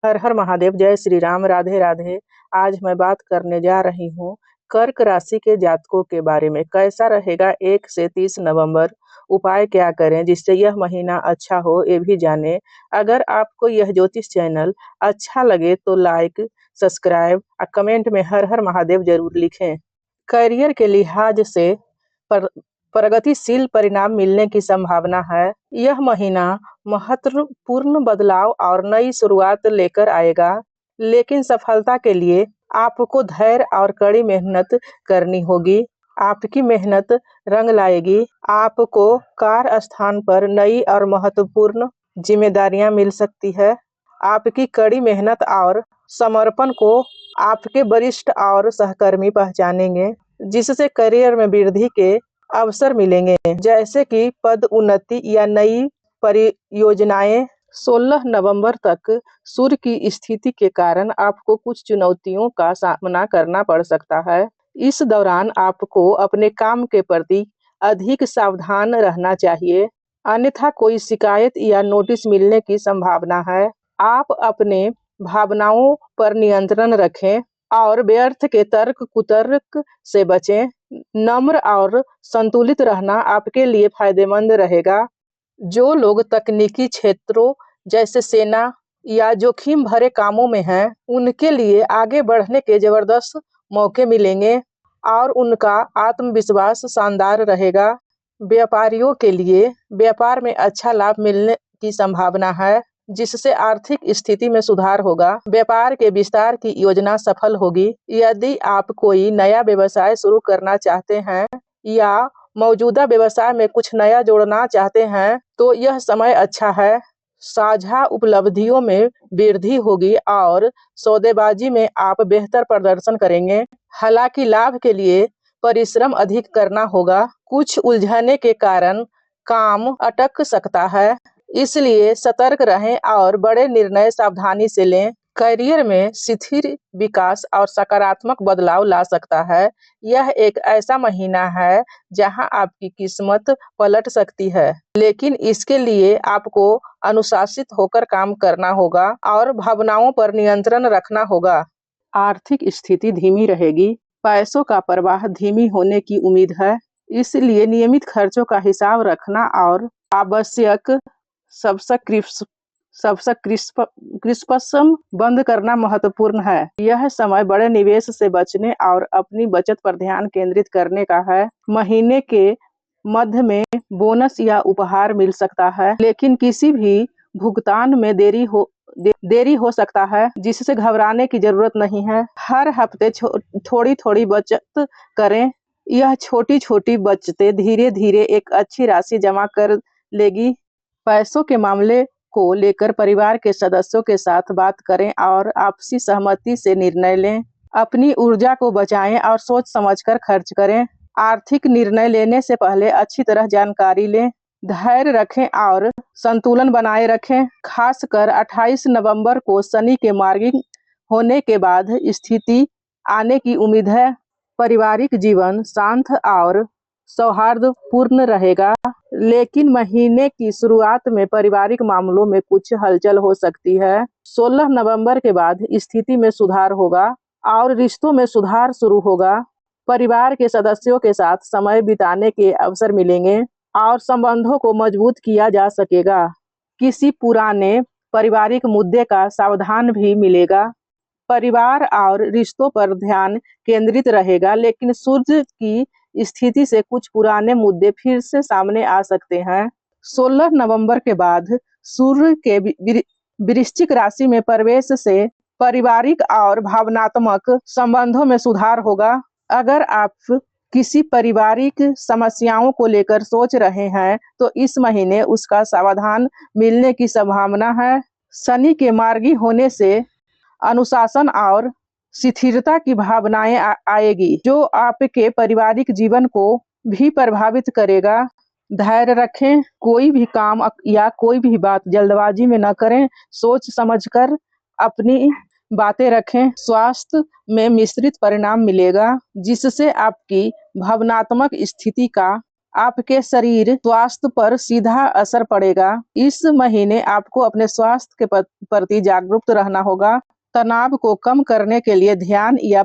हर हर महादेव, जय श्री राम, राधे राधे। आज मैं बात करने जा रही हूँ कर्क राशि के जातकों के बारे में। कैसा रहेगा 1 से 30 नवंबर, उपाय क्या करें जिससे यह महीना अच्छा हो, ये भी जानें। अगर आपको यह ज्योतिष चैनल अच्छा लगे तो लाइक, सब्सक्राइब और कमेंट में हर हर महादेव जरूर लिखें। करियर के लिहाज से पर प्रगतिशील परिणाम मिलने की संभावना है। यह महीना महत्वपूर्ण बदलाव और नई शुरुआत लेकर आएगा, लेकिन सफलता के लिए आपको धैर्य और कड़ी मेहनत करनी होगी। आपकी मेहनत रंग लाएगी। आपको कार्य स्थान पर नई और महत्वपूर्ण जिम्मेदारियां मिल सकती है। आपकी कड़ी मेहनत और समर्पण को आपके वरिष्ठ और सहकर्मी पहचानेंगे, जिससे करियर में वृद्धि के अवसर मिलेंगे, जैसे कि पद उन्नति या नई परियोजनाएं। 16 नवंबर तक सूर्य की स्थिति के कारण आपको कुछ चुनौतियों का सामना करना पड़ सकता है। इस दौरान आपको अपने काम के प्रति अधिक सावधान रहना चाहिए, अन्यथा कोई शिकायत या नोटिस मिलने की संभावना है। आप अपने भावनाओं पर नियंत्रण रखें और व्यर्थ के तर्क कुतर्क से बचें। नम्र और संतुलित रहना आपके लिए फायदेमंद रहेगा। जो लोग तकनीकी क्षेत्रों जैसे सेना या जोखिम भरे कामों में हैं, उनके लिए आगे बढ़ने के जबरदस्त मौके मिलेंगे और उनका आत्मविश्वास शानदार रहेगा। व्यापारियों के लिए व्यापार में अच्छा लाभ मिलने की संभावना है, जिससे आर्थिक स्थिति में सुधार होगा। व्यापार के विस्तार की योजना सफल होगी। यदि आप कोई नया व्यवसाय शुरू करना चाहते हैं या मौजूदा व्यवसाय में कुछ नया जोड़ना चाहते हैं, तो यह समय अच्छा है। साझा उपलब्धियों में वृद्धि होगी और सौदेबाजी में आप बेहतर प्रदर्शन करेंगे। हालांकि लाभ के लिए परिश्रम अधिक करना होगा। कुछ उलझने के कारण काम अटक सकता है, इसलिए सतर्क रहें और बड़े निर्णय सावधानी से लें। करियर में स्थिर विकास और सकारात्मक बदलाव ला सकता है। यह एक ऐसा महीना है जहां आपकी किस्मत पलट सकती है, लेकिन इसके लिए आपको अनुशासित होकर काम करना होगा और भावनाओं पर नियंत्रण रखना होगा। आर्थिक स्थिति धीमी रहेगी। पैसों का प्रवाह धीमी होने की उम्मीद है, इसलिए नियमित खर्चों का हिसाब रखना और आवश्यक सब्सक्रिप्शन बंद करना महत्वपूर्ण है। यह समय बड़े निवेश से बचने और अपनी बचत पर ध्यान केंद्रित करने का है। महीने के मध्य में बोनस या उपहार मिल सकता है, लेकिन किसी भी भुगतान में देरी हो सकता है, जिससे घबराने की जरूरत नहीं है। हर हफ्ते थोड़ी थोड़ी बचत करें। यह छोटी छोटी बचतें धीरे धीरे एक अच्छी राशि जमा कर लेगी। पैसों के मामले को लेकर परिवार के सदस्यों के साथ बात करें और आपसी सहमति से निर्णय लें। अपनी ऊर्जा को बचाएं और सोच समझकर खर्च करें। आर्थिक निर्णय लेने से पहले अच्छी तरह जानकारी लें। धैर्य रखें और संतुलन बनाए रखें। खासकर 28 नवंबर को शनि के मार्गिंग होने के बाद स्थिति आने की उम्मीद है। पारिवारिक जीवन शांत और सौहार्दपूर्ण रहेगा, लेकिन महीने की शुरुआत में पारिवारिक मामलों में कुछ हलचल हो सकती है। 16 नवंबर के बाद स्थिति में सुधार होगा और रिश्तों में सुधार शुरू होगा। परिवार के सदस्यों के साथ समय बिताने के अवसर मिलेंगे और संबंधों को मजबूत किया जा सकेगा। किसी पुराने पारिवारिक मुद्दे का सावधान भी मिलेगा। परिवार और रिश्तों पर ध्यान केंद्रित रहेगा, लेकिन सूर्य की स्थिति से कुछ पुराने मुद्दे फिर से सामने आ सकते हैं। 16 नवंबर के बाद सूर्य के वृश्चिक राशि में प्रवेश से पारिवारिक और भावनात्मक संबंधों में सुधार होगा। अगर आप किसी पारिवारिक समस्याओं को लेकर सोच रहे हैं, तो इस महीने उसका समाधान मिलने की संभावना है। शनि के मार्गी होने से अनुशासन और स्थिरता की भावनाएं आएगी, जो आपके पारिवारिक जीवन को भी प्रभावित करेगा। धैर्य रखें। कोई भी काम या कोई भी बात जल्दबाजी में न करें। सोच समझकर अपनी बातें रखें। स्वास्थ्य में मिश्रित परिणाम मिलेगा, जिससे आपकी भावनात्मक स्थिति का आपके शरीर स्वास्थ्य पर सीधा असर पड़ेगा। इस महीने आपको अपने स्वास्थ्य के प्रति जागरूक रहना होगा। तनाव को कम करने के लिए ध्यान या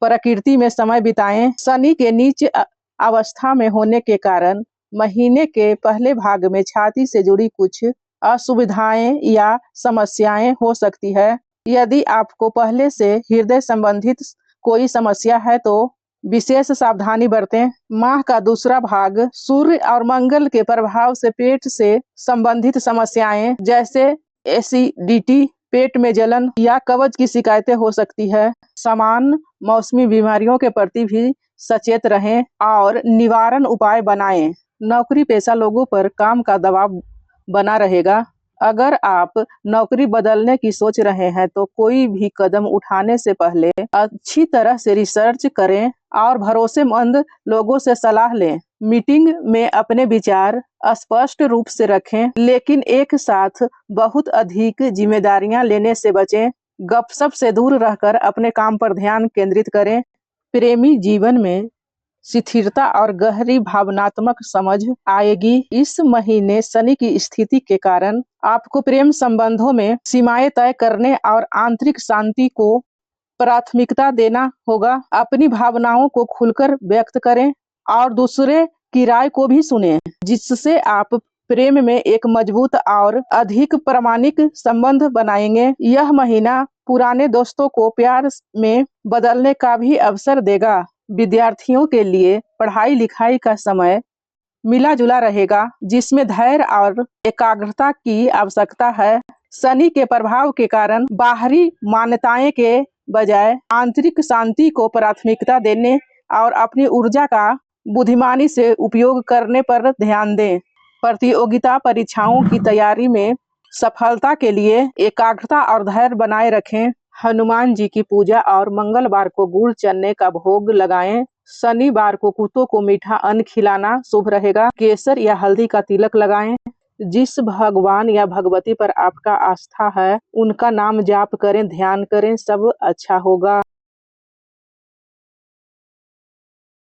प्रकृति में समय बिताएं। शनि के नीच अवस्था में होने के कारण महीने के पहले भाग में छाती से जुड़ी कुछ असुविधाएं या समस्याएं हो सकती है। यदि आपको पहले से हृदय संबंधित कोई समस्या है तो विशेष सावधानी बरतें। माह का दूसरा भाग सूर्य और मंगल के प्रभाव से पेट से संबंधित समस्याएं जैसे एसिडिटी, पेट में जलन या कब्ज की शिकायतें हो सकती है। सामान्य मौसमी बीमारियों के प्रति भी सचेत रहें और निवारण उपाय बनाएं। नौकरी पेशा लोगों पर काम का दबाव बना रहेगा। अगर आप नौकरी बदलने की सोच रहे हैं तो कोई भी कदम उठाने से पहले अच्छी तरह से रिसर्च करें और भरोसेमंद लोगों से सलाह लें। मीटिंग में अपने विचार स्पष्ट रूप से रखें, लेकिन एक साथ बहुत अधिक जिम्मेदारियां लेने से बचें। गपशप से दूर रहकर अपने काम पर ध्यान केंद्रित करें। प्रेमी जीवन में स्थिरता और गहरी भावनात्मक समझ आएगी। इस महीने शनि की स्थिति के कारण आपको प्रेम संबंधों में सीमाएं तय करने और आंतरिक शांति को प्राथमिकता देना होगा। अपनी भावनाओं को खुलकर व्यक्त करें और दूसरे की राय को भी सुनें, जिससे आप प्रेम में एक मजबूत और अधिक प्रामाणिक संबंध बनाएंगे। यह महीना पुराने दोस्तों को प्यार में बदलने का भी अवसर देगा। विद्यार्थियों के लिए पढ़ाई लिखाई का समय मिला जुला रहेगा, जिसमें धैर्य और एकाग्रता की आवश्यकता है। शनि के प्रभाव के कारण बाहरी मान्यताएं के बजाय आंतरिक शांति को प्राथमिकता देने और अपनी ऊर्जा का बुद्धिमानी से उपयोग करने पर ध्यान दें। प्रतियोगिता परीक्षाओं की तैयारी में सफलता के लिए एकाग्रता और धैर्य बनाए रखें। हनुमान जी की पूजा और मंगलवार को गुड़ चने का भोग लगाएं। शनिवार को कुत्तों को मीठा अन्न खिलाना शुभ रहेगा। केसर या हल्दी का तिलक लगाएं। जिस भगवान या भगवती पर आपका आस्था है उनका नाम जाप करें, ध्यान करें, सब अच्छा होगा।